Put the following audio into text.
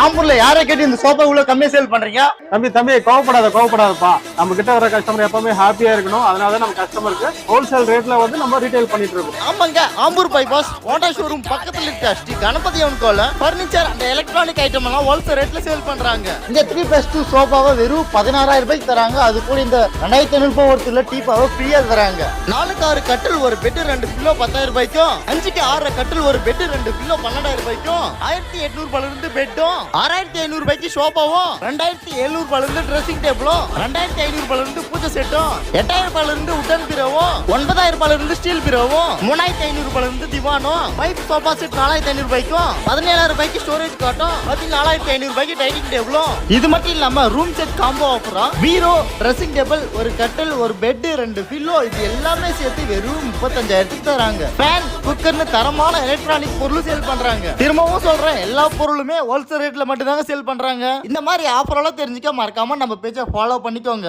ஆம்பூர்ல யாரை கேட்டு இந்த சோஃபா இவ்வளவு கம்மியா சேல் பண்றீங்க? தம்பி கோவப்படாதப்பா. நம்ம கிட்ட வர கஸ்டமர் எப்பவுமே ஹாப்பியா இருக்கணும். அதனால நம்ம கஸ்டமருக்கு ஹோல்சேல் ரேட்ல வந்து நம்ம ரீட்டைல் பண்ணிட்டு இருக்கோம். ஆமாங்க, ஆம்பூர் பைபாஸ் ஹோண்டா ஷோரூம் பக்கத்துல இருக்க ஸ்ரீ கணபதி அவனுக்கோல பர்னிச்சர் அண்ட் எலக்ட்ரானிக் ஐட்டம் எல்லாம் ஹோல்சேல் ரேட்ல சேல் பண்றாங்க. இந்த 3+2 சோஃபாவை வெறும் 16,000 ரூபாய்க்கு தராங்க. அது கூட இந்த 2,500 ரூபாய் ஒருத்தர் டீப்பாவை ஃப்ரீயா தராங்க. 4க்கு 6 கட்டில் ஒரு பெட் 2 பில்லோ 10,000 ரூபாய்க்கும், 5க்கு 6 கட்டில் ஒரு பெட் 2 பில்லோ 12,000 ரூபாய்க்கும், 1,800 ரூபாயில இருந்து பெட்டும், 6,500 ரூபாய்க்கு சோஃபாவும், 2,700 ரூபாயில இருந்து ட்ரெஸ்ஸிங் டேபிளும், 2,500 ரூபாயில இருந்து பூஜை செட்டும், 8,000 ரூபாயில இருந்து உட்டன் பீரோவும், 9,000 ரூபாயில இருந்து ஸ்டீல் பீரோவும், 3,500 ரூபாயில இருந்து திவானும், 5 சோஃபா செட் 4,500 ரூபாய்க்கும், 17,000 ரூபாய்க்கு ஸ்டோரேஜ் காட்டும், 4,500 ரூபாய்க்கு டைனிங் டேபிளும். இது மட்டும் இல்லாம ரூம் செட் காம்போ ஆஃபரா பீரோ, ட்ரெஸ்ஸிங் டேபிள், ஒரு கட்டில், ஒரு பெட், 2 பில்லோ, இது எல்லாமே சேர்த்து வெறும் 35,000 தராங்க. ஃபேன், குக்கர்னு தரமான எலக்ட்ரானிக் பொருள் சேல் பண்றாங்க. திரும்பவும் சொல்றேன், எல்லா பொருளுமே ஹோல்சேல் ரேட்ல மட்டும் தாங்க சேல் பண்றாங்க. இந்த மாதிரி ஆஃபர் எல்லாம் தெரிஞ்சுக்க மறக்காம நம்ம பேஜை ஃபாலோ பண்ணிக்கோங்க.